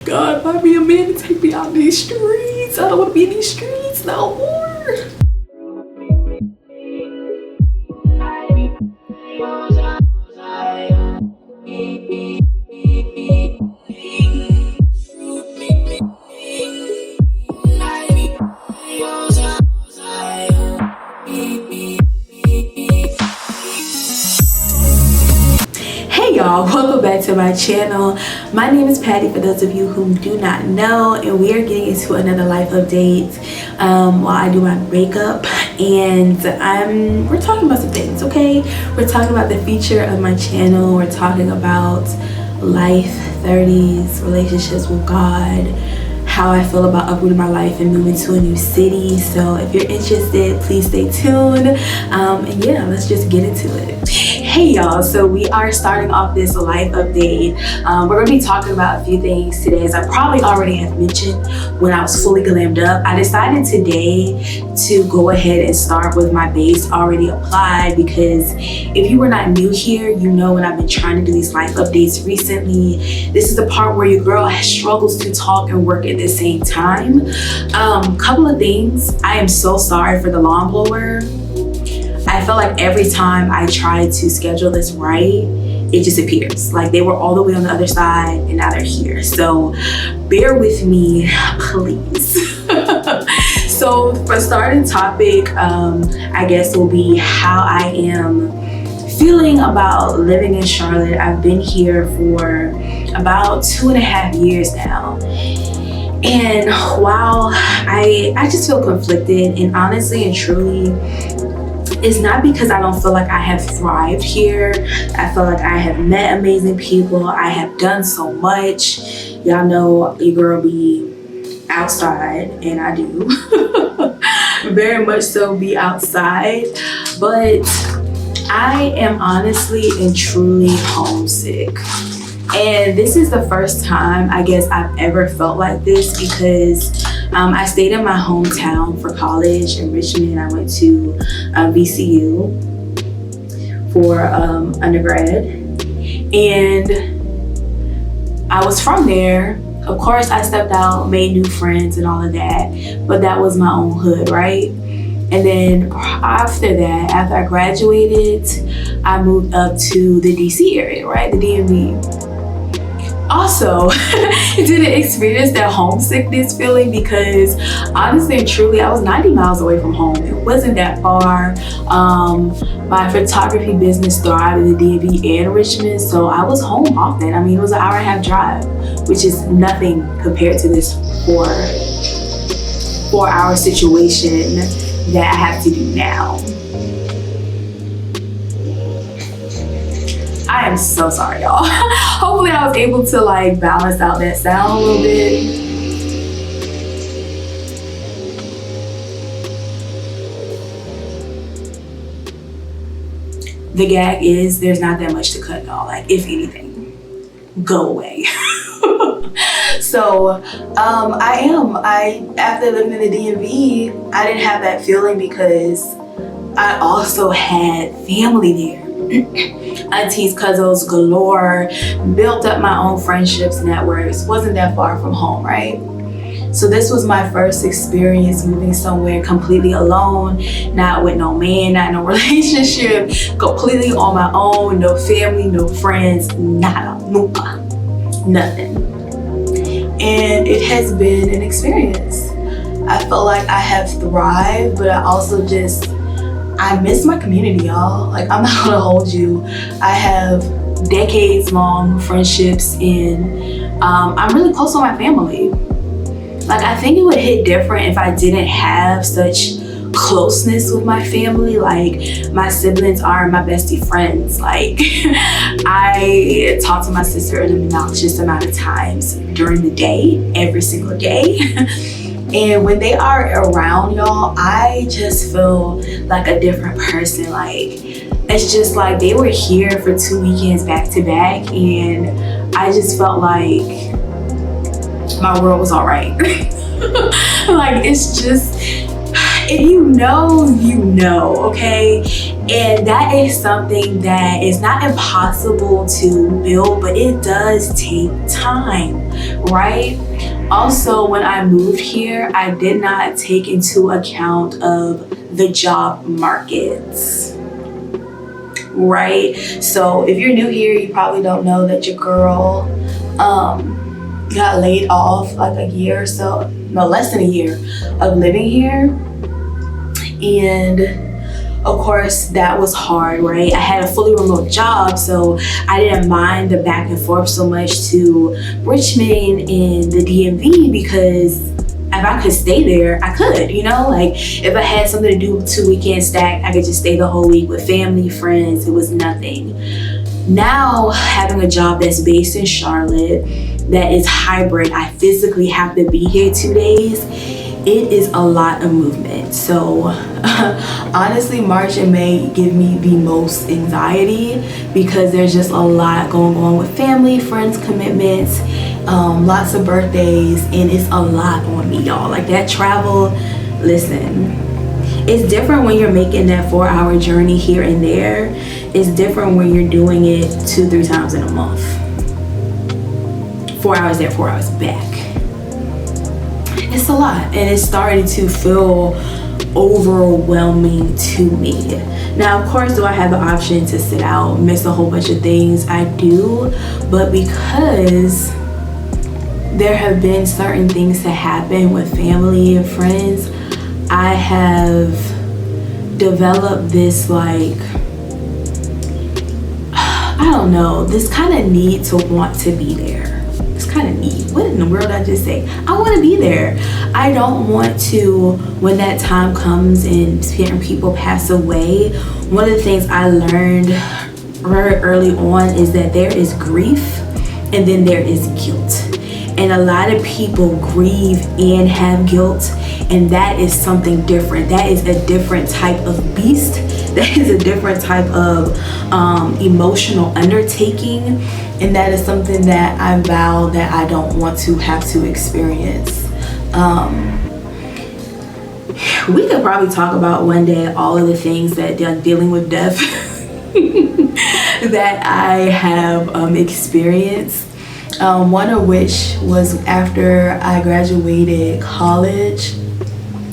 God, find me a man to take me out these streets. I don't want to be in these streets no more. Y'all, welcome back to my channel. My name is Patty, for those of you who do not know, and we are getting into another life update while I do my makeup. And we're talking about some things, okay? We're talking about the future of my channel. We're talking about life, 30s, relationships with God, how I feel about uprooting my life and moving to a new city. So if you're interested, please stay tuned. And yeah, let's just get into it. Hey y'all, so we are starting off this life update. We're going to be talking about a few things today. As I probably already have mentioned when I was fully glammed up, I decided today to go ahead and start with my base already applied, because if you were not new here, you know when I've been trying to do these life updates recently, this is the part where your girl struggles to talk and work at the same time. Couple of things. I am so sorry for the lawn blower. I feel like every time I try to schedule this right, it just appears. Like they were all the way on the other side and now they're here. So bear with me, please. So for starting topic, I guess will be how I am feeling about living in Charlotte. I've been here for about 2.5 years now. And while I just feel conflicted, and honestly and truly, it's not because I don't feel like I have thrived here. I feel like I have met amazing people. I have done so much. Y'all know your girl be outside, and I do. Very much so be outside. But I am honestly and truly homesick. And this is the first time I guess I've ever felt like this, because I stayed in my hometown for college in Richmond. I went to VCU for undergrad, and I was from there. Of course, I stepped out, made new friends and all of that, but that was my own hood, right? And then after that, after I graduated, I moved up to the DC area, right? The DMV. Also, didn't experience that homesickness feeling, because honestly and truly, I was 90 miles away from home. It wasn't that far. My photography business thrived in the DMV and Richmond, so I was home often. I mean, it was an 1.5-hour drive, which is nothing compared to this 4-hour situation that I have to do now. I am so sorry, y'all. Hopefully I was able to like balance out that sound a little bit. The gag is there's not that much to cut, y'all. Like, if anything, go away. So after living in the DMV, I didn't have that feeling because I also had family there. Aunties, cousins galore, built up my own friendships, networks, wasn't that far from home, right? So this was my first experience moving somewhere completely alone, not with no man, not no relationship, completely on my own, no family, no friends, nada, nunca, nothing. And it has been an experience. I feel like I have thrived, but I also I miss my community, y'all. Like, I'm not gonna hold you. I have decades-long friendships, and I'm really close to my family. Like, I think it would hit different if I didn't have such closeness with my family. Like, my siblings are my bestie friends. Like, I talk to my sister an obnoxious amount of times during the day, every single day. And when they are around, y'all, I just feel like a different person. Like, it's just like they were here for 2 weekends back to back, and I just felt like my world was all right. Like, it's just, If you know, you know, okay? And that is something that is not impossible to build, but it does take time, right? Also, when I moved here, I did not take into account of the job markets, right? So if you're new here, you probably don't know that your girl got laid off like a year or so, no, less than a year of living here. And of course that was hard, right? I had a fully remote job, so I didn't mind the back and forth so much to Richmond and the DMV, because if I could stay there, I could, you know? Like if I had something to do 2 weekends stacked, I could just stay the whole week with family, friends. It was nothing. Now having a job that's based in Charlotte, that is hybrid, I physically have to be here 2 days. It is a lot of movement. So honestly, March and May give me the most anxiety because there's just a lot going on with family, friends, commitments, lots of birthdays, and it's a lot on me, y'all. Like that travel, listen, it's different when you're making that 4-hour journey here and there. It's different when you're doing it 2-3 times in a month. 4 hours there, 4 hours back. It's a lot, and it's starting to feel overwhelming to me. Now, of course, do I have the option to sit out, miss a whole bunch of things? I do, but because there have been certain things that happen with family and friends, I have developed this, like, I don't know, this kind of need to want to be there. Kind of need. What in the world did I just say? I want to be there. I don't want to, when that time comes and certain people pass away. One of the things I learned very early on is that there is grief and then there is guilt. And a lot of people grieve and have guilt, and that is something different. That is a different type of beast. That is a different type of emotional undertaking. And that is something that I vow that I don't want to have to experience. We could probably talk about one day all of the things that dealing with death that I have experienced. One of which was after I graduated college.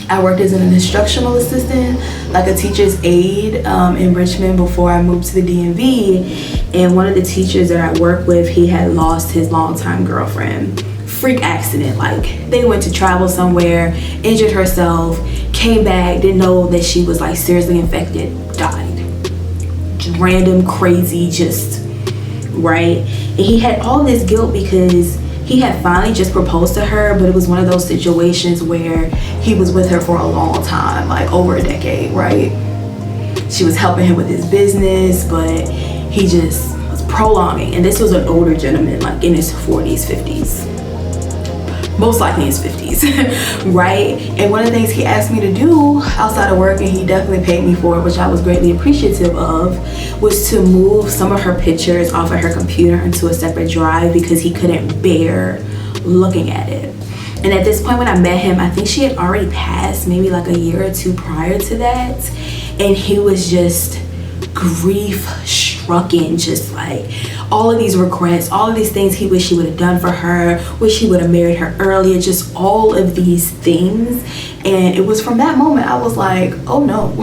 I worked as an instructional assistant, like a teacher's aide in Richmond before I moved to the DMV. And one of the teachers that I worked with, he had lost his longtime girlfriend. Freak accident, like they went to travel somewhere, injured herself, came back, didn't know that she was like seriously infected, died. Random, crazy, just, right? And he had all this guilt because he had finally just proposed to her, but it was one of those situations where he was with her for a long time, like over a decade, right? She was helping him with his business, but he just was prolonging. And this was an older gentleman, like in his 40s, 50s. Most likely in his 50s, right? And one of the things he asked me to do outside of work, and he definitely paid me for it, which I was greatly appreciative of, was to move some of her pictures off of her computer into a separate drive because he couldn't bear looking at it. And at this point when I met him, I think she had already passed, maybe like a year or two prior to that. And he was just grief-strucken, just like all of these regrets, all of these things he wished he would have done for her, wish he would have married her earlier, just all of these things. And it was from that moment I was like, oh no,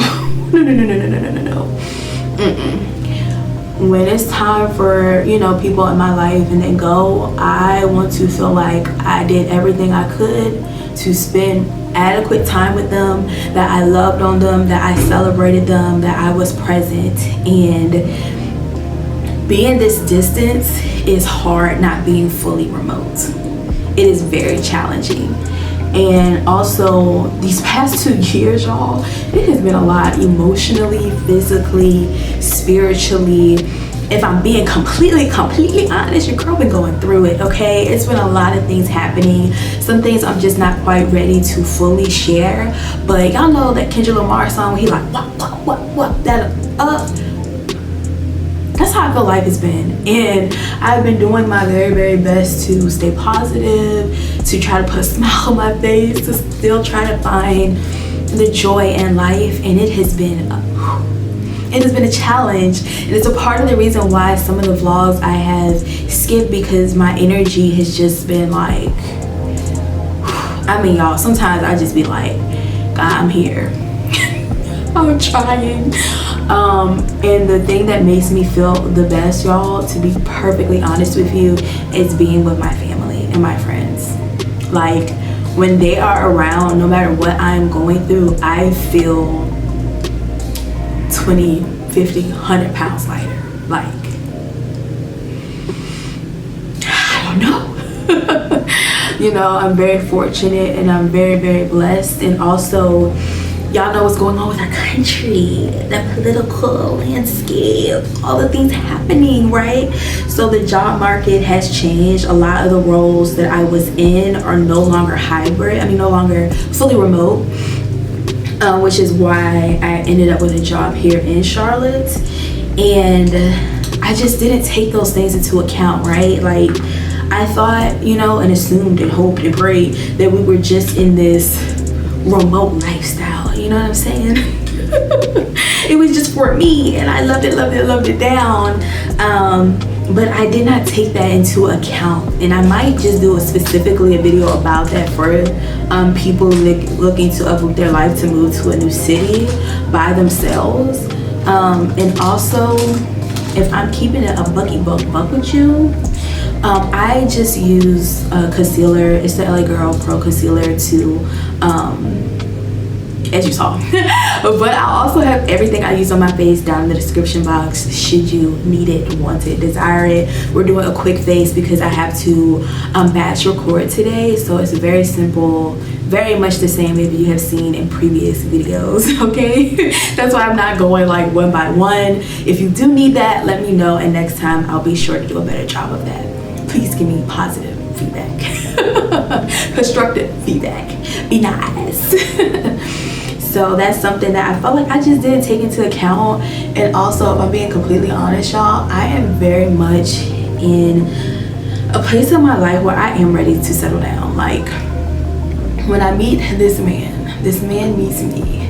no. When it's time for, you know, people in my life and they go, I want to feel like I did everything I could to spend adequate time with them, that I loved on them, that I celebrated them, that I was present. And being this distance is hard, not being fully remote. It is very challenging. And also these past 2 years, y'all, it has been a lot emotionally, physically, spiritually. If I'm being completely honest, your girl been going through it, okay? It's been a lot of things happening. Some things I'm just not quite ready to fully share. But y'all know that Kendrick Lamar song, he like, what, that, that's how I feel life has been. And I've been doing my very, very best to stay positive, to try to put a smile on my face, to still try to find the joy in life. And it has been a challenge, and it's a part of the reason why some of the vlogs I have skipped, because my energy has just been like, I mean, y'all, sometimes I just be like, God, I'm here. I'm trying. And the thing that makes me feel the best, y'all, to be perfectly honest with you, is being with my family and my friends. Like, when they are around, no matter what I'm going through, I feel 20, 50, 100 pounds lighter. Like, I don't know. You know, I'm very fortunate and I'm very, very blessed. And also, y'all know what's going on with our country, the political landscape, all the things happening, right? So the job market has changed. A lot of the roles that I was in are no longer hybrid. I mean, no longer fully remote, which is why I ended up with a job here in Charlotte. And I just didn't take those things into account, right? Like, I thought, you know, and assumed and hoped and prayed that we were just in this remote lifestyle, you know what I'm saying? It was just for me, and I loved it down. But I did not take that into account, and I might just do specifically a video about that for people looking to uproot their life to move to a new city by themselves. And also, if I'm keeping it a buck with you, I just use concealer. It's the LA Girl Pro Concealer to, as you saw. But I also have everything I use on my face down in the description box, should you need it, want it, desire it. We're doing a quick face because I have to batch record today. So it's very simple, very much the same if you have seen in previous videos, okay? That's why I'm not going like one by one. If you do need that, let me know, and next time I'll be sure to do a better job of that. Please give me positive feedback. Constructive feedback. Be nice. So that's something that I felt like I just didn't take into account. And also, if I'm being completely honest, y'all, I am very much in a place in my life where I am ready to settle down. Like, when I meet this man meets me.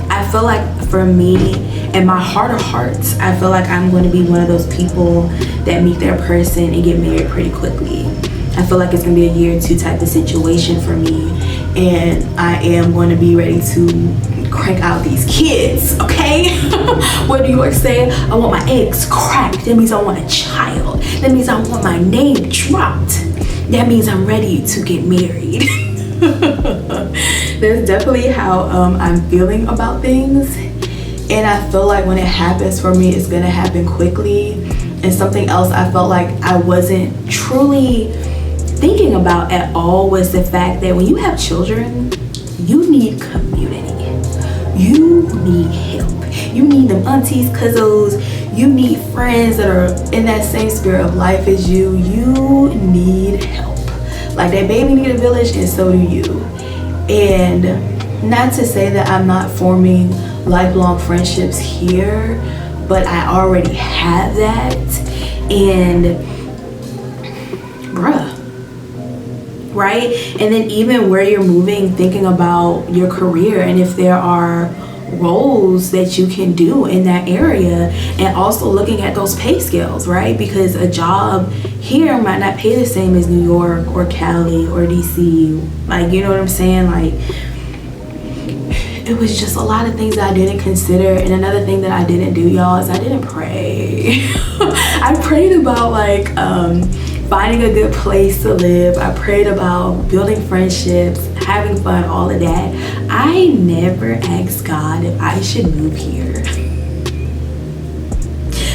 I feel like for me, in my heart of hearts, I feel like I'm going to be one of those people that meet their person and get married pretty quickly. I feel like it's going to be a year or two type of situation for me, and I am going to be ready to crank out these kids, okay? What New York say? I want my eggs cracked. That means I want a child. That means I want my name dropped. That means I'm ready to get married. That's definitely how I'm feeling about things. And I feel like when it happens for me, it's gonna happen quickly. And something else I felt like I wasn't truly thinking about at all was the fact that when you have children, you need community. You need help. You need them aunties, cousins. You need friends that are in that same spirit of life as you. You need help. Like, that baby need a village, and so do you. And not to say that I'm not forming lifelong friendships here, but I already have that. And bruh, right? And then even where you're moving, thinking about your career and if there are roles that you can do in that area, and also looking at those pay scales, right? Because a job here might not pay the same as New York or Cali or DC. Like, you know what I'm saying? Like, it was just a lot of things that I didn't consider. And another thing that I didn't do, y'all, is I didn't pray. I prayed about like finding a good place to live. I prayed about building friendships, having fun, all of that. I never asked God if I should move here.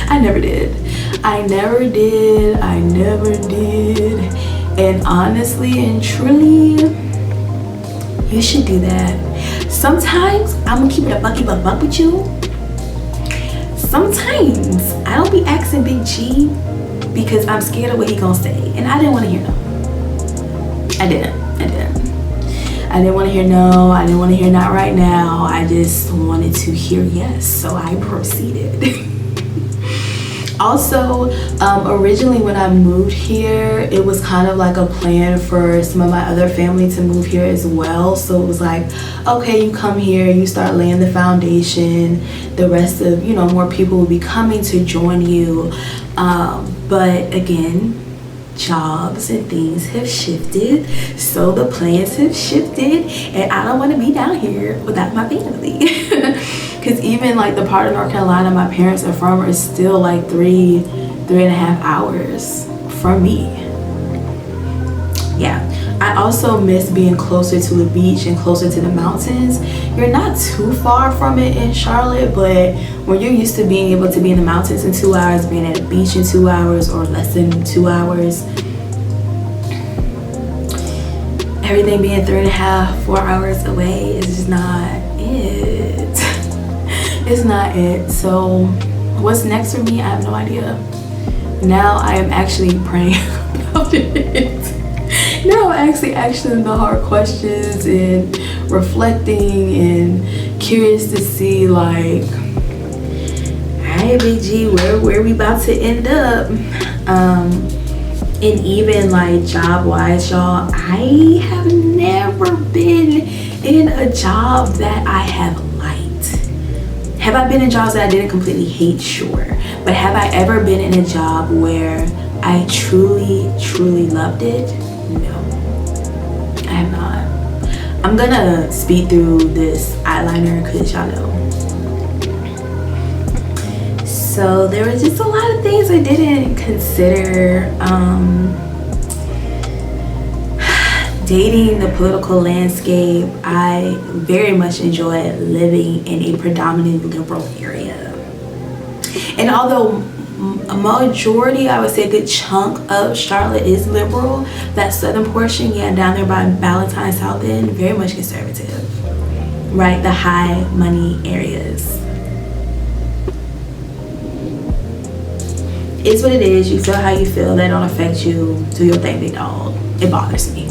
I never did. I never did. I never did. And honestly and truly, you should do that. Sometimes, I'm gonna keep it a buck with you. Sometimes I don't be asking Big G because I'm scared of what he gonna say. And I didn't want to hear no. I didn't want to hear no. I didn't want to hear not right now. I just wanted to hear yes. So I proceeded. Also, originally when I moved here, it was kind of like a plan for some of my other family to move here as well. So it was like, okay, you come here, you start laying the foundation, the rest of, you know, more people will be coming to join you. But again, jobs and things have shifted, so the plans have shifted, and I don't want to be down here without my family. Because even like the part of North Carolina my parents are from is still like 3.5 hours from me. Yeah, I also miss being closer to the beach and closer to the mountains. You're not too far from it in Charlotte, but when you're used to being able to be in the mountains in 2 hours, being at a beach in 2 hours or less than 2 hours, everything being 3.5, 4 hours away is just not it. It's not it. So what's next for me? I have no idea. Now I am actually praying about it. Now I'm actually asking the hard questions and reflecting and curious to see like, hey Big G, where we about to end up? And even like job wise, y'all, I have never been in a job that I have liked. Have I been in jobs that I didn't completely hate? Sure. But have I ever been in a job where I truly loved it? No, I have not. I'm gonna speed through this eyeliner because y'all know. So there was just a lot of things I didn't consider. Dating the political landscape, I very much enjoy living in a predominantly liberal area. And although a majority, I would say a good chunk of Charlotte is liberal, that southern portion, yeah, down there by Valentine South End, very much conservative, right? The high money areas. It's what it is. You feel how you feel. That don't affect you. Do your thing, big dog. It bothers me.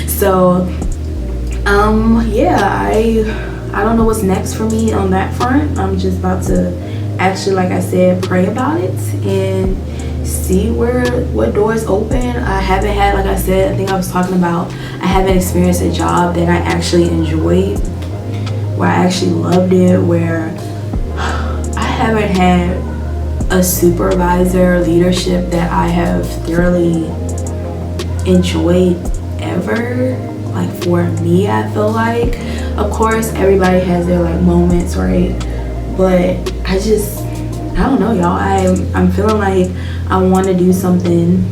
So yeah, I don't know what's next for me on that front. I'm just about to actually, like I said, pray about it and see what doors open. I haven't had, like I said, I think I was talking about, I haven't experienced a job that I actually enjoyed, where I actually loved it, where I haven't had a supervisor leadership that I have thoroughly enjoyed ever. Like for me, I feel like, of course everybody has their like moments, right? But I don't know, y'all. I'm feeling like I want to do something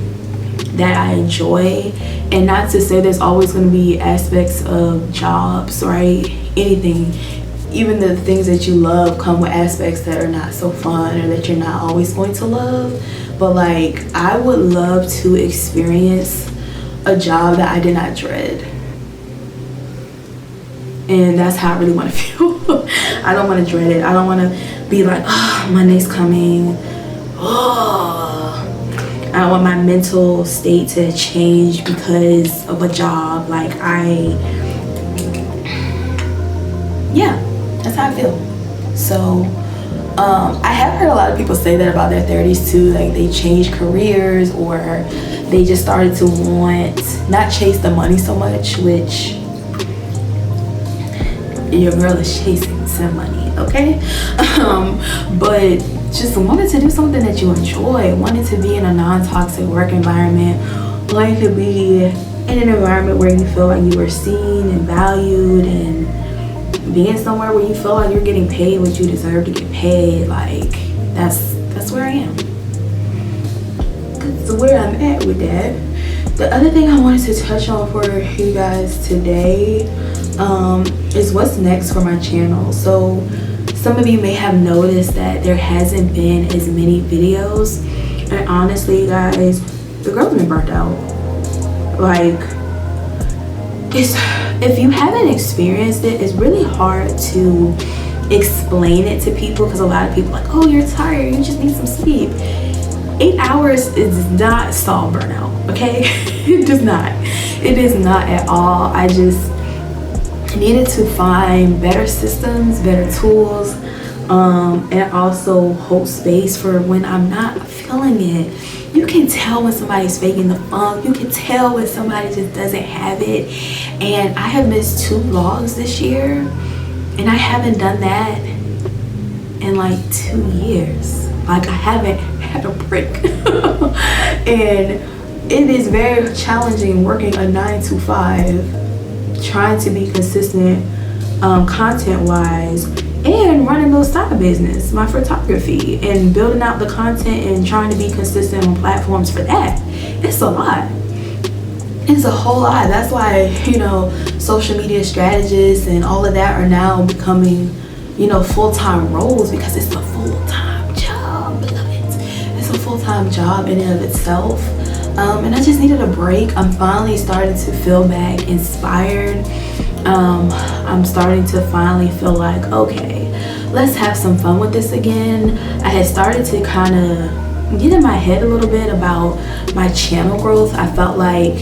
that I enjoy, and not to say there's always going to be aspects of jobs, right? Anything, even the things that you love come with aspects that are not so fun or that you're not always going to love. But like, I would love to experience a job that I did not dread. And that's how I really want to feel. I don't want to dread it. I don't want to be like, oh, Monday's coming. Oh, I don't want my mental state to change because of a job. Like yeah, that's how I feel. So I have heard a lot of people say that about their 30s too. Like they change careers, or they just started to not chase the money so much, which your girl is chasing some money, okay? But just wanted to do something that you enjoy, wanted to be in a non-toxic work environment, wanted to be in an environment where you feel like you were seen and valued, and being somewhere where you feel like you're getting paid what you deserve to get paid. Like that's where I am. That's where I'm at with that. The other thing I wanted to touch on for you guys today is what's next for my channel. So some of you may have noticed that there hasn't been as many videos, and honestly guys, the girl's been burnt out. Like, if you haven't experienced it, it's really hard to explain it to people, because a lot of people are like, oh, you're tired, you just need some sleep. 8 hours does not solve burnout, okay? It does not. It is not at all. I just needed to find better systems, better tools, and also hold space for when I'm not feeling it. You can tell when somebody's faking the funk. You can tell when somebody just doesn't have it. And I have missed 2 vlogs this year, and I haven't done that in like 2 years. Like, I haven't had a break. And it is very challenging working a 9 to 5, trying to be consistent content wise, and running those side business, my photography, and building out the content and trying to be consistent on platforms for that. It's a lot. It's a whole lot. That's why, you know, social media strategists and all of that are now becoming, you know, full-time roles, because it's a full-time job. It's a full-time job in and of itself. And I just needed a break. I'm finally starting to feel back inspired. I'm starting to finally feel like, okay, let's have some fun with this again. I had started to kind of get in my head a little bit about my channel growth. I felt like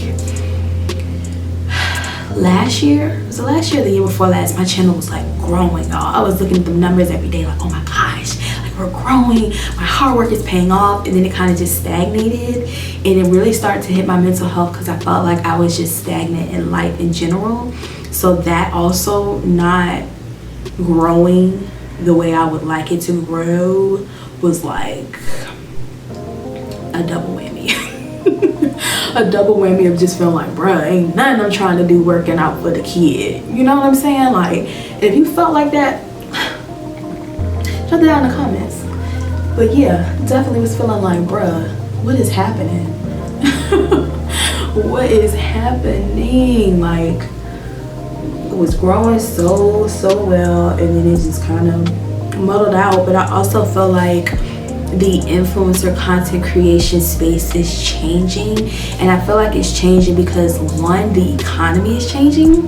last year, was it last year or the year before last, my channel was like growing, y'all. I was looking at the numbers every day like, oh my gosh, like we're growing, my hard work is paying off. And then it kind of just stagnated, and it really started to hit my mental health, because I felt like I was just stagnant in life in general. So that also not growing the way I would like it to grow was like a double whammy. A double whammy of just feeling like, bruh, ain't nothing I'm trying to do working out for the kid. You know what I'm saying? Like, if you felt like that, drop it down in the comments. But yeah, definitely was feeling like, bruh, what is happening? What is happening? Like, it was growing so well, and then it just kind of muddled out. But I also feel like the influencer content creation space is changing, and I feel like it's changing because, one, the economy is changing.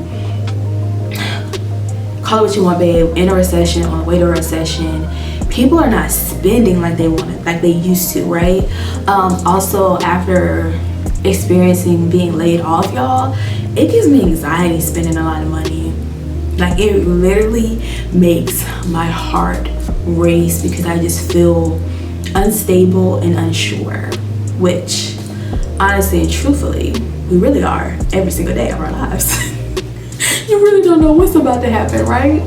Call it what you want, babe. In a recession, on the way to a recession, people are not spending like they wanted, like they used to, right? Also, after experiencing being laid off, y'all, it gives me anxiety spending a lot of money. Like, it literally makes my heart race, because I just feel unstable and unsure, which honestly and truthfully we really are every single day of our lives. You really don't know what's about to happen, right?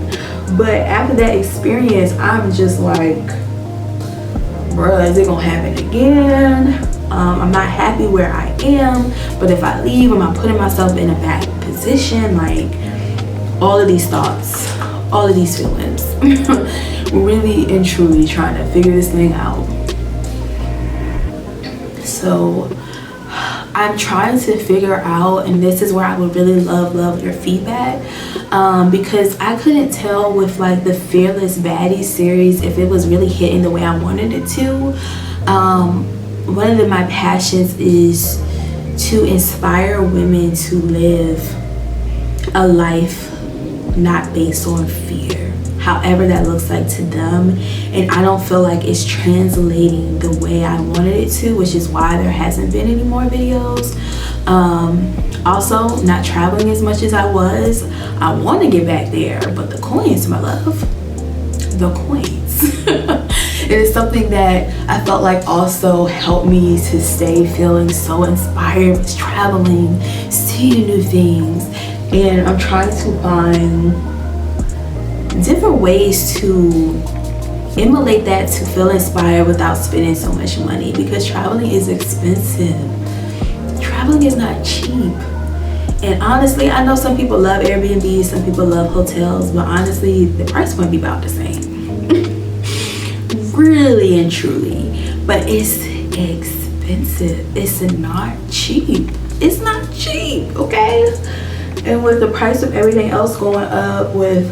But after that experience, I'm just like, bruh, is it gonna happen again? I'm not happy where I am, but if I leave, am I putting myself in a bad position? Like, all of these thoughts, all of these feelings. Really and truly trying to figure this thing out. So I'm trying to figure out, and this is where I would really love your feedback, because I couldn't tell with like the Fearless Baddies series if it was really hitting the way I wanted it to. One of my passions is to inspire women to live a life not based on fear, however that looks like to them. And I don't feel like it's translating the way I wanted it to, which is why there hasn't been any more videos. Also, not traveling as much as I was. I want to get back there, but the coins, my love, the coins. It is something that I felt like also helped me to stay feeling so inspired, was traveling, seeing new things. And I'm trying to find different ways to emulate that, to feel inspired without spending so much money, because traveling is expensive. Traveling is not cheap. And honestly, I know some people love Airbnb, some people love hotels, but honestly, the price won't be about the same. Really and truly. But it's expensive. It's not cheap. It's not cheap, okay? And with the price of everything else going up, with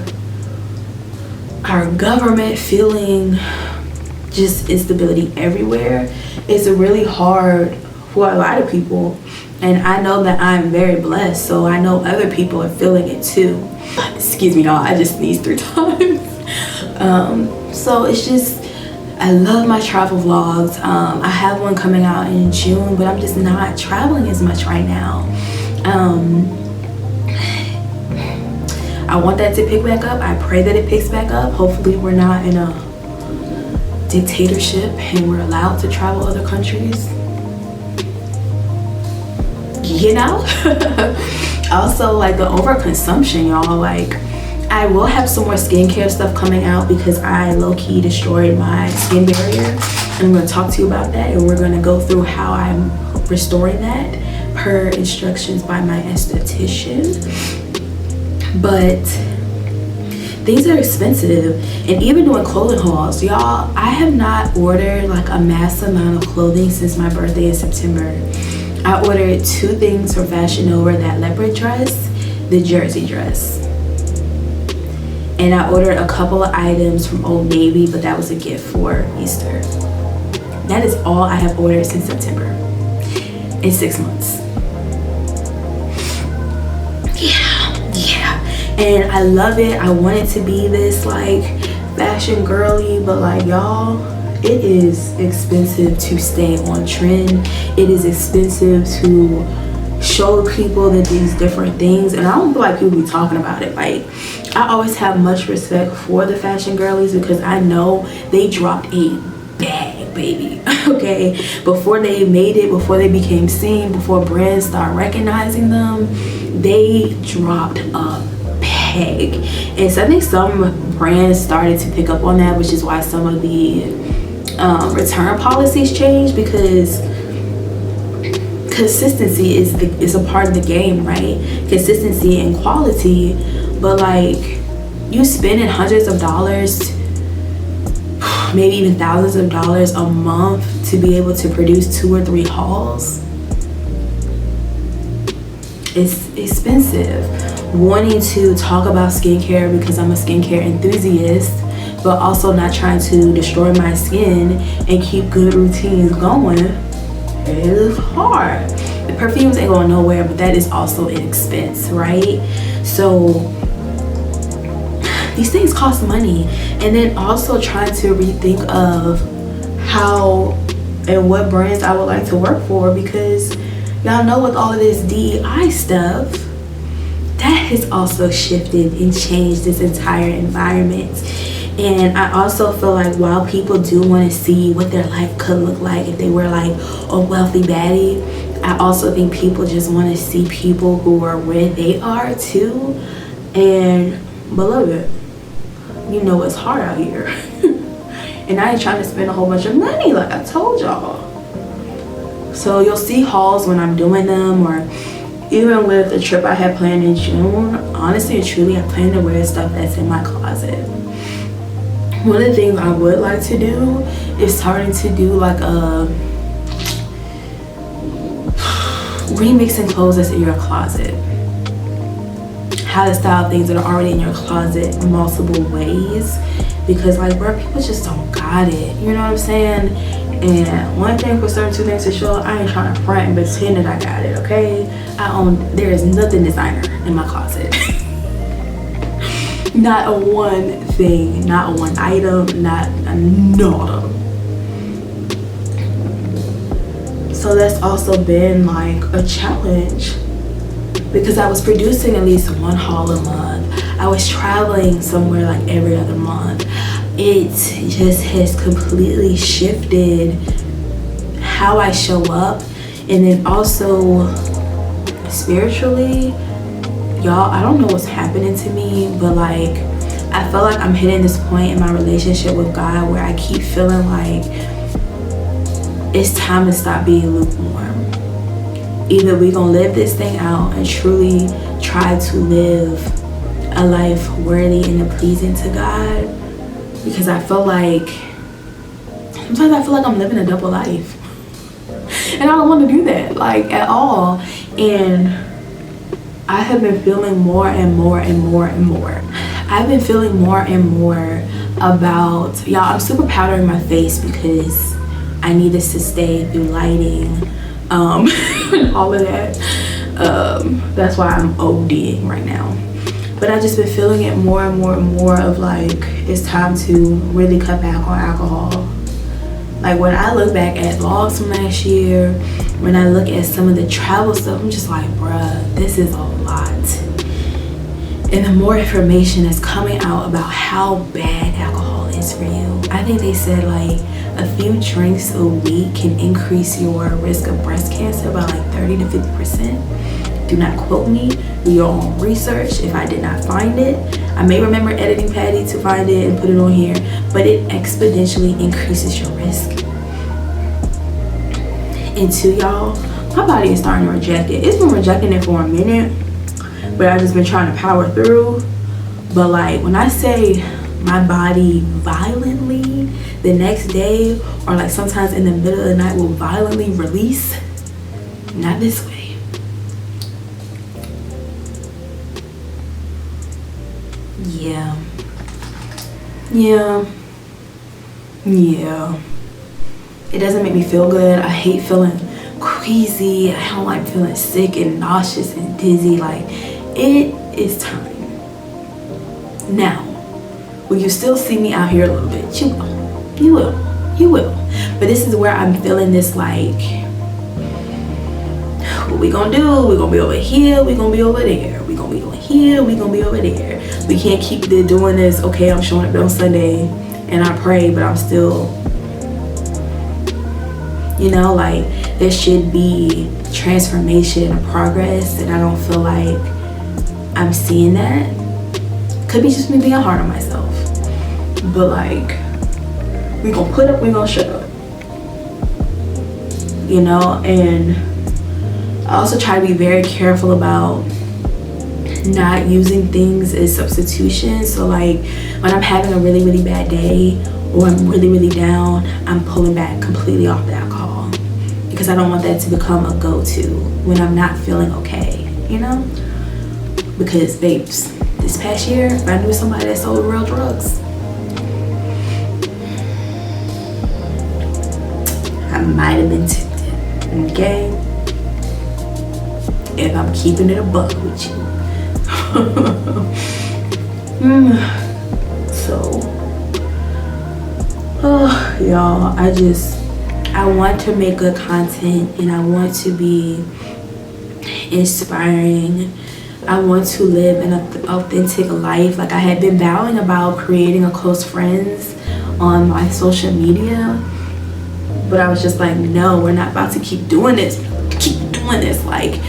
our government feeling just instability everywhere, it's really hard for a lot of people. And I know that I'm very blessed, so I know other people are feeling it too. Excuse me, y'all, I just sneezed 3 times. So it's just, I love my travel vlogs. I have one coming out in June, but I'm just not traveling as much right now. I want that to pick back up. I pray that it picks back up. Hopefully we're not in a dictatorship and we're allowed to travel other countries, you know. Also, like the overconsumption, y'all. Like, I will have some more skincare stuff coming out because I low-key destroyed my skin barrier. I'm going to talk to you about that, and we're going to go through how I'm restoring that per instructions by my esthetician. But things are expensive, and even doing clothing hauls, y'all, I have not ordered like a mass amount of clothing since my birthday in September. I ordered 2 things from Fashion Nova, that leopard dress, the jersey dress. And I ordered a couple of items from Old Navy, but that was a gift for Easter. That is all I have ordered since September, in 6 months. Yeah. And I love it. I want it to be this like fashion girly, but like, y'all, it is expensive to stay on trend. It is expensive to show people that these different things, and I don't feel like people be talking about it. Like, I always have much respect for the fashion girlies because I know they dropped a bag, baby. Okay, before they made it, before they became seen, before brands start recognizing them, they dropped a bag. And so I think some brands started to pick up on that, which is why some of the return policies changed, because consistency is a part of the game, right? Consistency and quality. But like, you spending hundreds of dollars, maybe even thousands of dollars a month to be able to produce 2 or 3 hauls, it's expensive. Wanting to talk about skincare because I'm a skincare enthusiast, but also not trying to destroy my skin and keep good routines going, it is hard. The perfumes ain't going nowhere, but that is also an expense, right? So these things cost money. And then also trying to rethink of how and what brands I would like to work for, because y'all know with all of this DEI stuff, that has also shifted and changed this entire environment. And I also feel like while people do want to see what their life could look like if they were like a wealthy baddie, I also think people just want to see people who are where they are too. And beloved, you know it's hard out here. And I ain't trying to spend a whole bunch of money like I told y'all. So you'll see hauls when I'm doing them, or even with the trip I had planned in June. Honestly and truly, I plan to wear stuff that's in my closet. One of the things I would like to do is starting to do like a remixing clothes that's in your closet. How to style things that are already in your closet multiple ways, because like, bro, people just don't got it, you know what I'm saying? And one thing for certain, 2 things for sure, I ain't trying to front and pretend that I got it, okay? There is nothing designer in my closet. Not a one thing, not a one item, not a nada. So that's also been like a challenge, because I was producing at least 1 haul a month. I was traveling somewhere like every other month. It just has completely shifted how I show up. And then also spiritually, y'all, I don't know what's happening to me, but like, I feel like I'm hitting this point in my relationship with God where I keep feeling like it's time to stop being lukewarm. Either we gonna live this thing out and truly try to live a life worthy and pleasing to God, because I feel like sometimes I feel like I'm living a double life, and I don't want to do that like at all. And I have been feeling more and more and more and more. I've been feeling more and more about, y'all, I'm super powdering my face because I need this to stay through lighting, and all of that. That's why I'm ODing right now. But I've just been feeling it more and more and more of like, it's time to really cut back on alcohol. Like, when I look back at vlogs from last year, when I look at some of the travel stuff, I'm just like, bruh, this is a lot. And the more information that's coming out about how bad alcohol is is for you. I think they said like a few drinks a week can increase your risk of breast cancer by like 30 to 50%. Do not quote me, do your own research. If I did not find it, I may remember editing Patty to find it and put it on here, but it exponentially increases your risk. And two, y'all, my body is starting to reject it. It's been rejecting it for a minute, but I've just been trying to power through. But like when I say my body violently the next day, or like sometimes in the middle of the night will violently release, not this way. Yeah. It doesn't make me feel good. I hate feeling queasy. I don't like feeling sick and nauseous and dizzy. Like, it is time. Now, will you still see me out here a little bit? You will. But this is where I'm feeling this like, what we gonna do? We gonna be over here, we gonna be over there. We gonna be over here, we gonna be over there. We can't keep doing this, okay, I'm showing up on Sunday and I pray, but I'm still, you know, like there should be transformation and progress, and I don't feel like I'm seeing that. Could be just me being hard on myself, but like, we gonna put up, we gonna shut up, you know. And I also try to be very careful about not using things as substitutions. So like when I'm having a really, really bad day or I'm really, really down, I'm pulling back completely off the alcohol because I don't want that to become a go-to when I'm not feeling okay, you know? Because babes, this past year, if I knew somebody that sold real drugs, I might have been tempted, okay? If I'm keeping it a buck with you. So, y'all, I want to make good content and I want to be inspiring. I want to live an authentic life. Like I had been vowing about creating a close friends on my social media, but I was just like, no, we're not about to keep doing this. Like,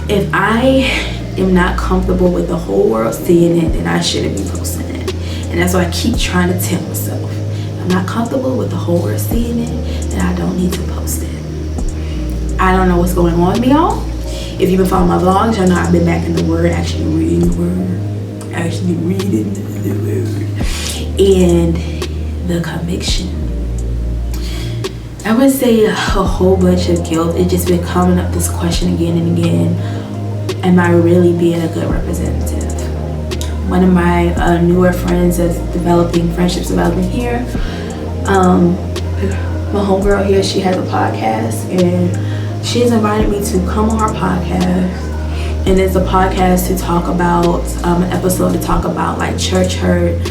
if I am not comfortable with the whole world seeing it, then I shouldn't be posting it. And that's why I keep trying to tell myself, if I'm not comfortable with the whole world seeing it, then I don't need to post it. I don't know what's going on with me, y'all. If you've been following my vlogs, y'all know I've been back in the word, actually reading the word, and the conviction. I would say a whole bunch of guilt. It's just been coming up, this question again and again. Am I really being a good representative? One of my newer friends that's friendships developing here, my homegirl here, she has a podcast and she's invited me to come on her podcast. And it's a podcast to talk about, an episode to talk about like church hurt,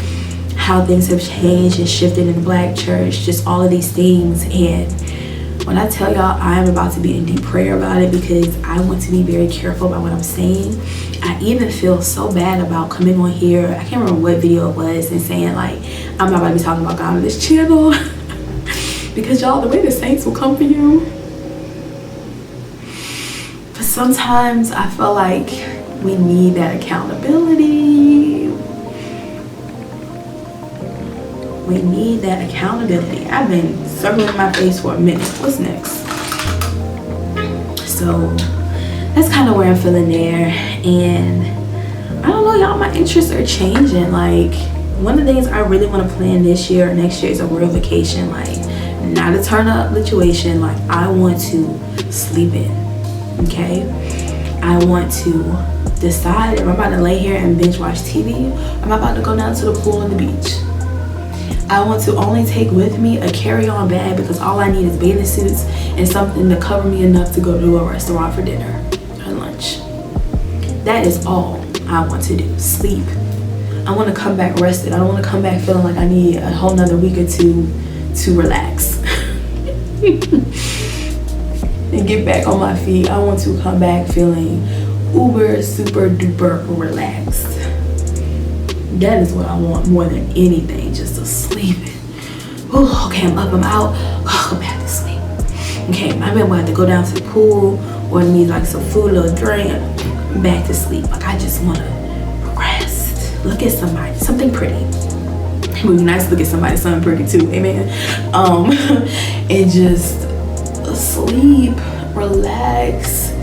how things have changed and shifted in the Black church, just all of these things. And when I tell y'all, I'm about to be in deep prayer about it because I want to be very careful about what I'm saying. I even feel so bad about coming on here, I can't remember what video it was, and saying like, I'm not about to be talking about God on this channel. Because y'all, the way the saints will come for you. But sometimes I feel like we need that accountability. We need that accountability. I've been circling my face for a minute. What's next? So that's kind of where I'm feeling there. And I don't know, y'all, my interests are changing. Like, one of the things I really want to plan this year or next year is a real vacation. Like, not a turn up situation. Like, I want to sleep in, okay? I want to decide if I'm about to lay here and binge watch TV, I'm about to go down to the pool on the beach. I want to only take with me a carry-on bag because all I need is bathing suits and something to cover me enough to go to a restaurant for dinner or lunch. That is all I want to do, sleep. I want to come back rested. I don't want to come back feeling like I need a whole nother week or two to relax and get back on my feet. I want to come back feeling uber, super duper relaxed. That is what I want more than anything, just to sleep in. Ooh, okay, I'm up, I'm out. Oh, go back to sleep. Okay, I may have to go down to the pool, order me like some food, a little drink, back to sleep. Like I just wanna rest. Look at somebody, something pretty. It would be nice to look at somebody, something pretty too, amen. And just sleep, relax,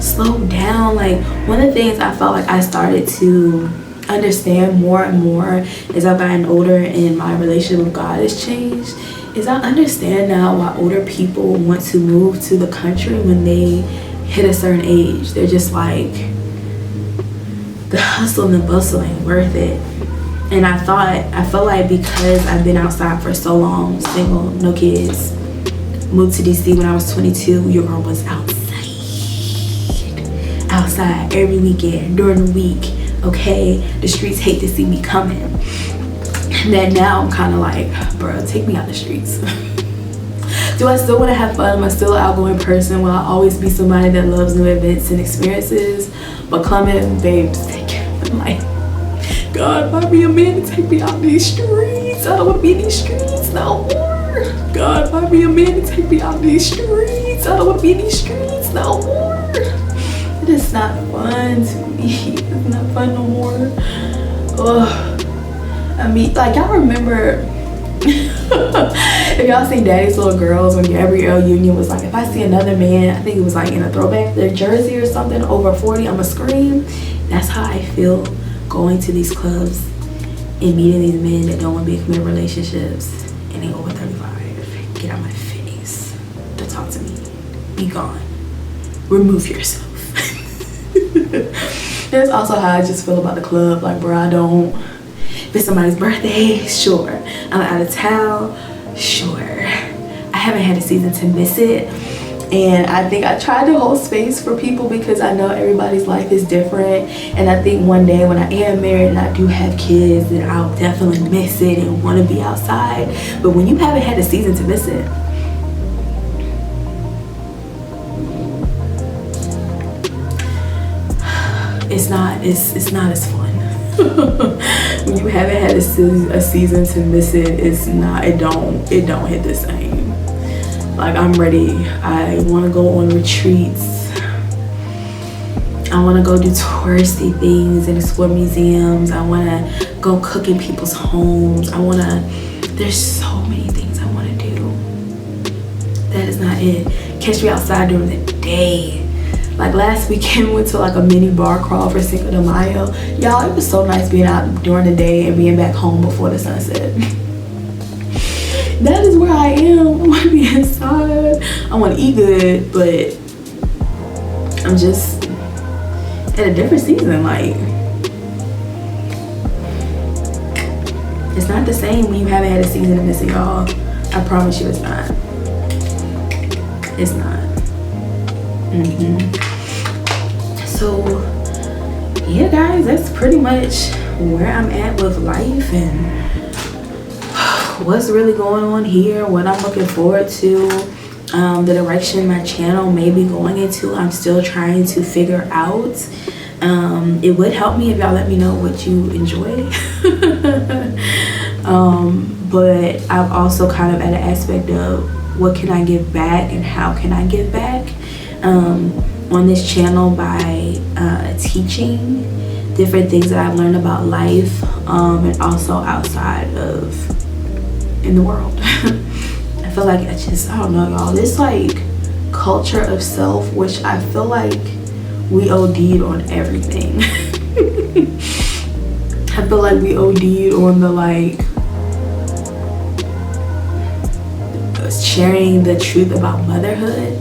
slow down. Like one of the things I felt like I started to understand more and more as I've gotten older and my relationship with God has changed is I understand now why older people want to move to the country when they hit a certain age. They're just like, the hustle and the bustle ain't worth it. And I felt like because I've been outside for so long, single, no kids, moved to DC when I was 22, your girl was outside every weekend, during the week, okay? The streets hate to see me coming. And then now I'm kind of like, bro, take me out the streets. Do I still want to have fun? Am I still an outgoing person? Will I always be somebody that loves new events and experiences? But Clement, babes, I'm like, God, find me a man to take me out these streets. I don't want to be in these streets no more. God, find me a man to take me out these streets. I don't want to be in these streets no more. It is not fun to me. It's not fun no more. Ugh. I mean, like, y'all remember if y'all seen Daddy's Little Girls when Gabrielle Union was like, if I see another man, I think it was like in a throwback, their jersey or something, over 40, I'ma scream. That's how I feel going to these clubs and meeting these men that don't want to be in committed relationships and they over 35. Get out my face. Don't talk to me. Be gone. Remove yourself. That's also how I just feel about the club. Like, bro, I don't, if it's somebody's birthday, sure. I'm out of town, sure. I haven't had a season to miss it. And I think I tried to hold space for people because I know everybody's life is different. And I think one day when I am married and I do have kids, then I'll definitely miss it and want to be outside. But when you haven't had a season to miss it, it's not as fun. When you haven't had a season to miss it, it don't hit the same. Like, I'm ready. I want to go on retreats. I want to go do touristy things and explore museums. I want to go cook in people's homes. There's so many things I want to do. That is not it. Catch me outside during the day. Like last weekend, we went to like a mini bar crawl for Cinco de Mayo. Y'all, it was so nice being out during the day and being back home before the sunset. That is where I am. I want to be inside. I want to eat good, but I'm just at a different season. Like, it's not the same when you haven't had a season to miss it, y'all. I promise you it's not. It's not. So, yeah, guys, that's pretty much where I'm at with life and what's really going on here, what I'm looking forward to, the direction my channel may be going into. I'm still trying to figure out. It would help me if y'all let me know what you enjoy. But I'm also kind of at an aspect of what can I give back and how can I give back on this channel by teaching different things that I've learned about life and also outside of in the world. I feel like I don't know, y'all, this like culture of self, which I feel like we OD'd on everything. I feel like we OD'd on the like sharing the truth about motherhood.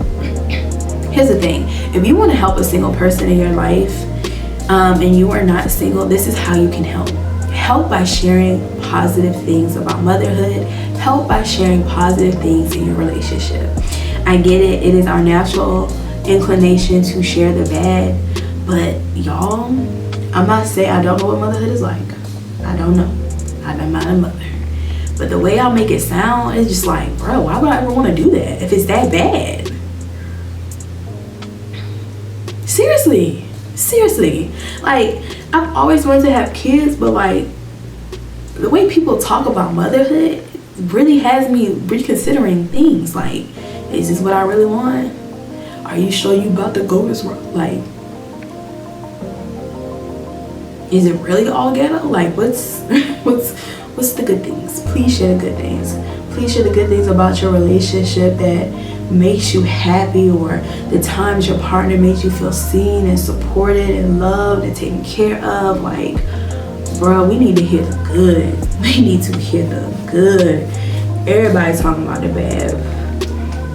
Here's the thing, if you want to help a single person in your life and you are not single, this is how you can help. Help by sharing positive things about motherhood. Help by sharing positive things in your relationship. I get it, it is our natural inclination to share the bad, but y'all, I'm not saying I don't know what motherhood is like. I don't know. I'm not a mother. But the way y'all make it sound, it's just like, bro, why would I ever want to do that if it's that bad? Seriously. Like, I've always wanted to have kids, but like, the way people talk about motherhood, really has me reconsidering things. Like, is this what I really want? Are you sure you about to go this route? Like, is it really all ghetto? Like, what's the good things? Please share the good things. Please share the good things about your relationship that makes you happy, or the times your partner makes you feel seen and supported and loved and taken care of. Like, bro, we need to hear the good. We need to hear the good. Everybody's talking about the bad,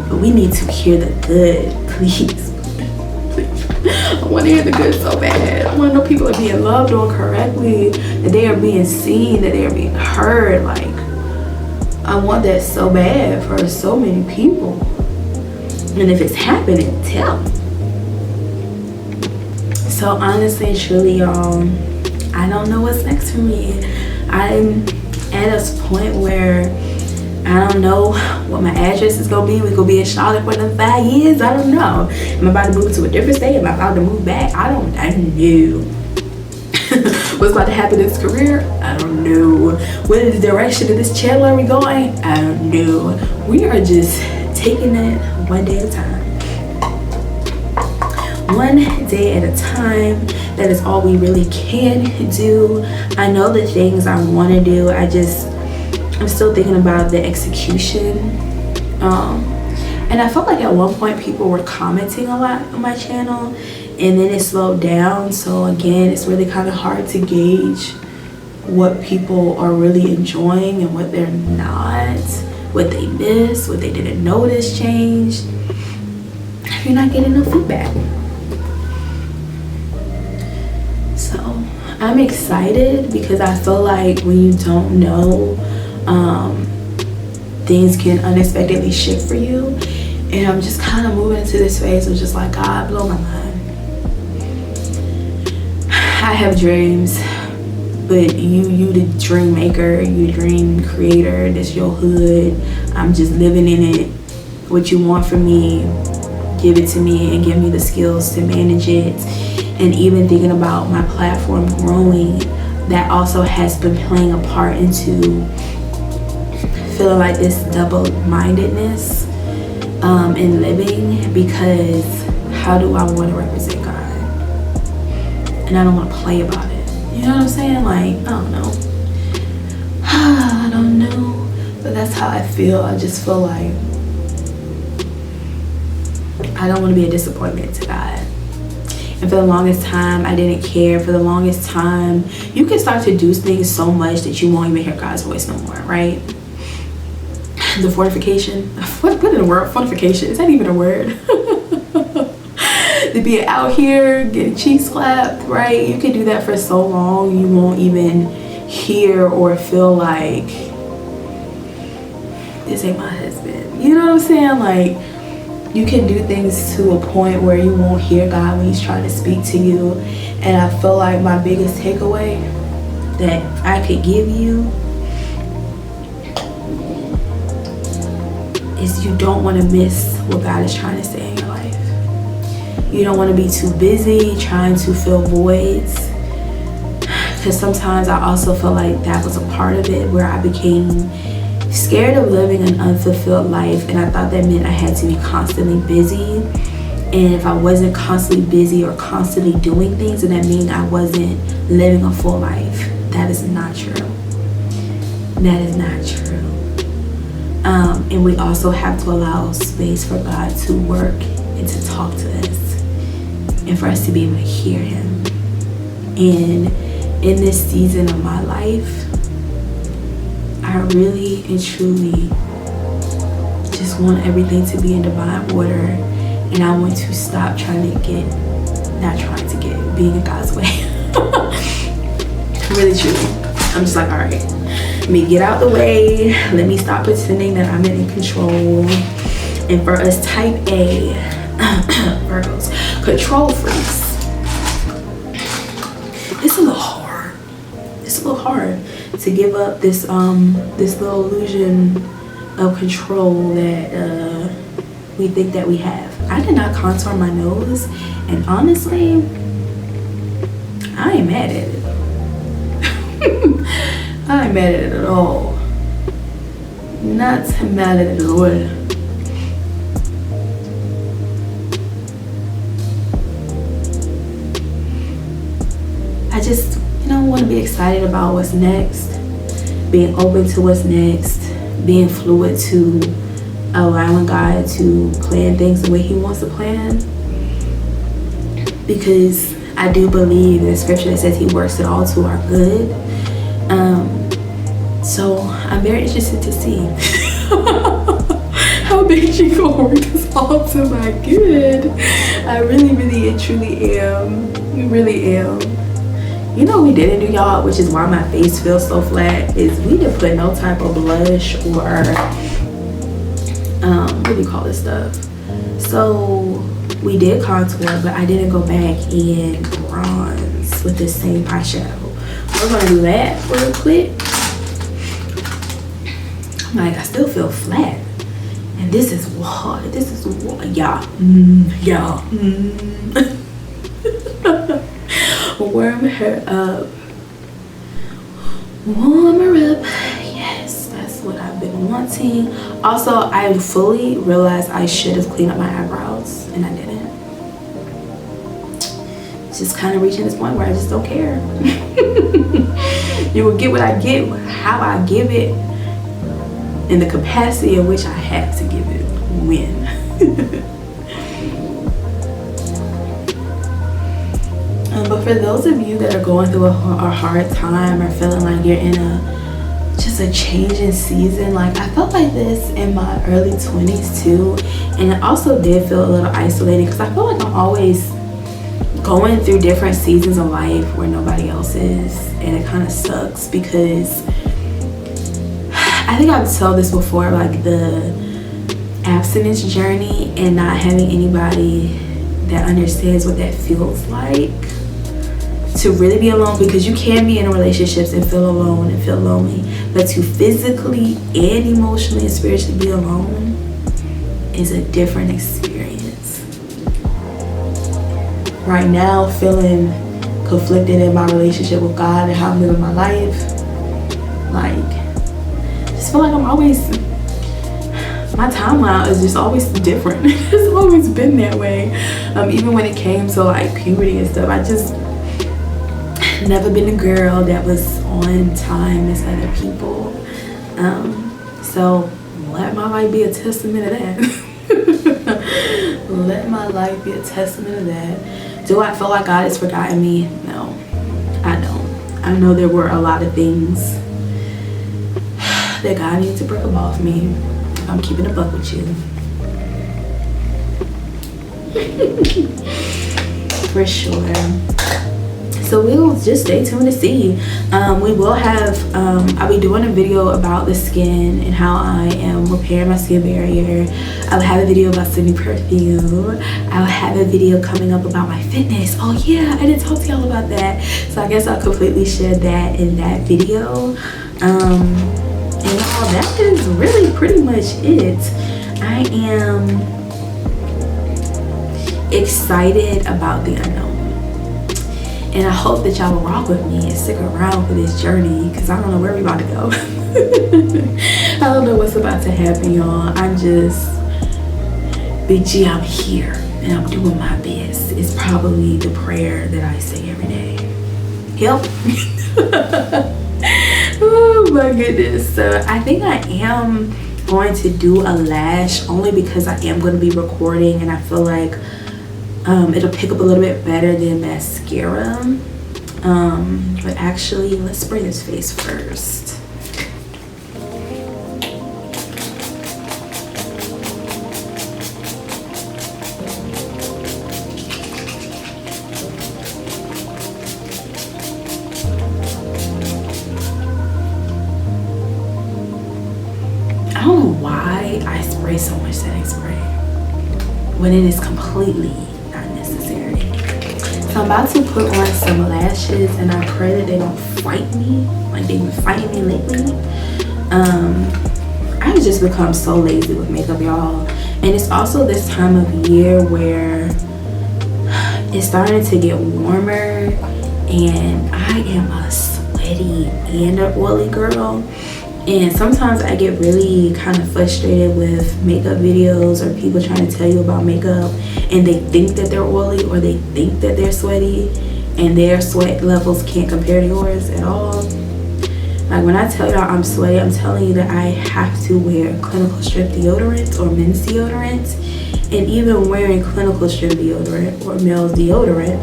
but we need to hear the good, please. I want to hear the good so bad. I want to know people are being loved on correctly, that they are being seen, that they are being heard. Like, I want that so bad for so many people. And if it's happening, tell me. So honestly and truly, y'all, I don't know what's next for me. I'm at a point where I don't know what my address is gonna be. We could be in Charlotte for another 5 years. I don't know. Am I about to move to a different state? Am I about to move back? I don't know. What's about to happen in this career? I don't know. What is the direction of this channel are we going? I don't know. We are just taking it one day at a time. One day at a time. That is all we really can do. I know the things I want to do. I'm still thinking about the execution. And I felt like at one point people were commenting a lot on my channel, and then it slowed down. So again, it's really kind of hard to gauge what people are really enjoying and what they're not, what they missed, what they didn't notice changed. You're not getting no feedback. So I'm excited because I feel like when you don't know, things can unexpectedly shift for you. And I'm just kind of moving into this phase of just like, God, blow my mind. I have dreams, but you the dream maker, you dream creator, that's your hood. I'm just living in it. What you want from me, give it to me and give me the skills to manage it. And even thinking about my platform growing, that also has been playing a part into feeling like this double-mindedness in living, because how do I want to represent God? And I don't want to play about it. You know what I'm saying? Like, I don't know. I don't know. But that's how I feel. I just feel like I don't want to be a disappointment to God. And for the longest time, I didn't care. For the longest time, you can start to do things so much that you won't even hear God's voice no more, right? The fortification. What in the world? Fortification? Is that even a word? To be out here getting cheeks slapped, right? You can do that for so long, you won't even hear or feel like, this ain't my husband. You know what I'm saying? Like, you can do things to a point where you won't hear God when he's trying to speak to you. And I feel like my biggest takeaway that I could give you is you don't want to miss what God is trying to say in your life. You don't want to be too busy trying to fill voids, because sometimes I also feel like that was a part of it, where I became scared of living an unfulfilled life, and I thought that meant I had to be constantly busy. And if I wasn't constantly busy or constantly doing things, then that means I wasn't living a full life. That is not true. That is not true. And we also have to allow space for God to work and to talk to us, and for us to be able to hear him. And in this season of my life, I really and truly just want everything to be in divine order, and I want to stop being in God's way. Really, truly. I'm just like, all right, let me get out the way. Let me stop pretending that I'm in control. And for us type A Virgos, control freaks, it's a little hard. It's a little hard to give up this this little illusion of control that we think that we have. I did not contour my nose, and honestly, I ain't mad at it. I ain't mad at it at all. not mad at it at all. I just, you know, want to be excited about what's next, being open to what's next, being fluid to allowing God to plan things the way he wants to plan. Because I do believe in the scripture that says he works it all to our good. So I'm very interested to see how big she gonna work this all to my good. I really and truly am. Really am. You know what we didn't do, y'all, which is why my face feels so flat, is we didn't put no type of blush or what do you call this stuff? So we did contour, but I didn't go back and bronze with the same eyeshadow. We're gonna do that real quick. I'm like, I still feel flat, and this is water. This is water, y'all. Y'all. Warm her up. Warm her up. Yes, that's what I've been wanting. Also, I fully realized I should have cleaned up my eyebrows, and I didn't. Just kind of reaching this point where I just don't care. You will get what I get, how I give it, in the capacity in which I have to give it. When. But for those of you that are going through a hard time or feeling like you're in just a changing season, like I felt like this in my early 20s too, and it also did feel a little isolating because I feel like I'm always going through different seasons of life where nobody else is, and it kind of sucks because I think I've told this before, like the abstinence journey and not having anybody that understands what that feels like to really be alone, because you can be in relationships and feel alone and feel lonely, but to physically and emotionally and spiritually be alone is a different experience. Right now, feeling conflicted in my relationship with God and how I'm living my life, like, just feel like I'm always, my timeline is just always different. It's always been that way. Even when it came to like puberty and stuff, I just never been a girl that was on time as other people. So let my life be a testament of that. Let my life be a testament of that. Do I feel like God has forgotten me? No, I don't. I know there were a lot of things that God needs to break up off me. I'm keeping a buck with you. For sure. So we'll just stay tuned to see. We will have, I'll be doing a video about the skin and how I am repairing my skin barrier. I'll have a video about sending perfume. I'll have a video coming up about my fitness. Oh yeah, I didn't talk to y'all about that. So I guess I'll completely share that in that video. And y'all, that is really pretty much it. I am excited about the unknown. And I hope that y'all will rock with me and stick around for this journey, because I don't know where we're about to go. I don't know what's about to happen, y'all. I'm just, Big G, I'm here and I'm doing my best. It's probably the prayer that I say every day. Help. Oh my goodness. So I think I am going to do a lash, only because I am going to be recording and I feel like it'll pick up a little bit better than mascara. But actually, let's spray this face first. I don't know why I spray so much setting spray when it is completely not necessary. So I'm about to put on some lashes, and I pray that they don't fight me like they've been fighting me lately. I've just become so lazy with makeup, y'all. And it's also this time of year where it's starting to get warmer, and I am a sweaty and an oily girl. And sometimes I get really kind of frustrated with makeup videos or people trying to tell you about makeup and they think that they're oily or they think that they're sweaty and their sweat levels can't compare to yours at all. Like when I tell y'all I'm sweaty, I'm telling you that I have to wear clinical strip deodorant or men's deodorant. And even wearing clinical strip deodorant or male's deodorant,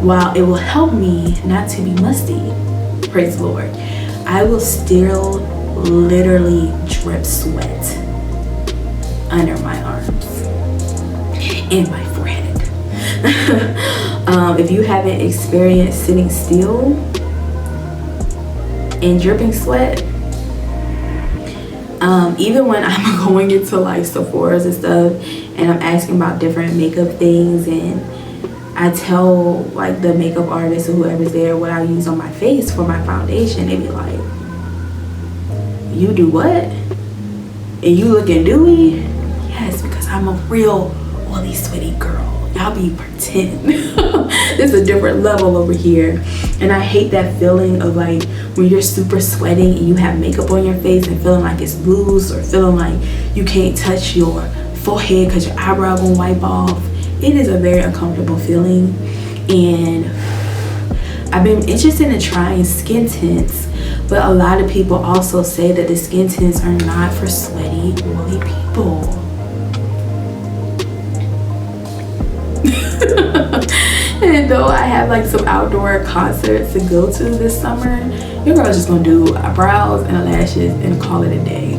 while it will help me not to be musty, praise the Lord, I will still literally drip sweat under my arms and my forehead. If you haven't experienced sitting still and dripping sweat, even when I'm going into like Sephora's and stuff and I'm asking about different makeup things and I tell like the makeup artist or whoever's there what I use on my face for my foundation, they be like, you do what? And you looking dewy? Yes, because I'm a real oily, sweaty girl. Y'all be pretend. There's a different level over here. And I hate that feeling of like when you're super sweating and you have makeup on your face and feeling like it's loose or feeling like you can't touch your forehead because your eyebrow gonna wipe off. It is a very uncomfortable feeling. And I've been interested in trying skin tints, but a lot of people also say that the skin tints are not for sweaty, oily people. And though I have like some outdoor concerts to go to this summer, your girl's just gonna do eyebrows and lashes and call it a day.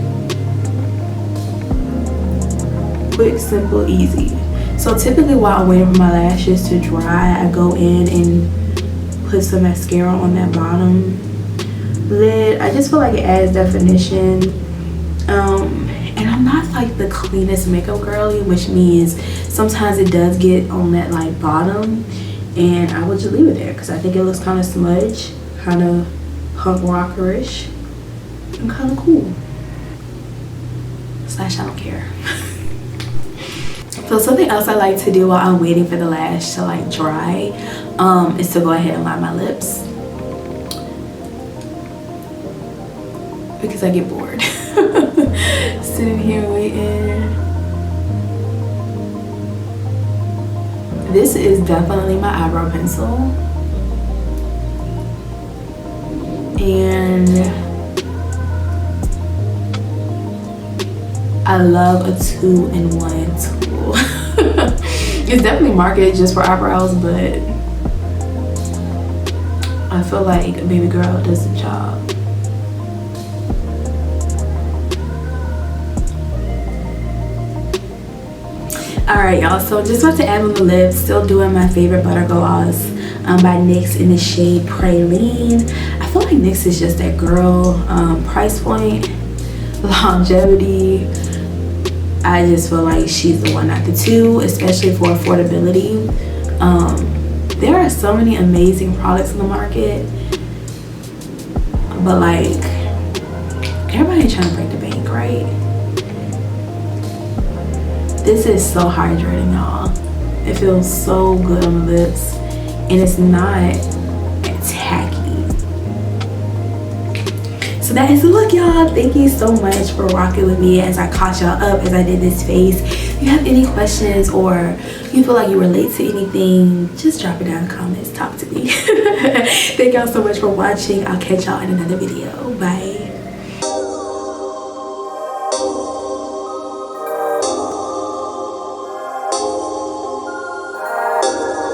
Quick, simple, easy. So typically while I'm waiting for my lashes to dry, I go in and put some mascara on that bottom lid. I just feel like it adds definition. And I'm not like the cleanest makeup girly, which means sometimes it does get on that like bottom, and I would just leave it there because I think it looks kind of smudge, kind of punk rockerish, and kind of cool. Slash I don't care. So something else I like to do while I'm waiting for the lash to like dry is to go ahead and line my lips, because I get bored sitting here waiting. This is definitely my eyebrow pencil, and I love a 2-in-1 tool. It's definitely marketed just for eyebrows, but I feel like a baby girl does the job. Alright y'all, so just about to add on the lips. Still doing my favorite butter gloss by NYX in the shade Praline. I feel like NYX is just that girl. Price point, longevity, I just feel like she's the one, not the two, especially for affordability. There are so many amazing products in the market, but like everybody trying to break the bank, right? This is so hydrating, y'all. It feels so good on the lips, and it's not tacky. So that is the look, y'all. Thank you so much for rocking with me as I caught y'all up as I did this face. If you have any questions or you feel like you relate to anything, just drop it down in the comments. Talk to me. Thank y'all so much for watching. I'll catch y'all in another video. Bye.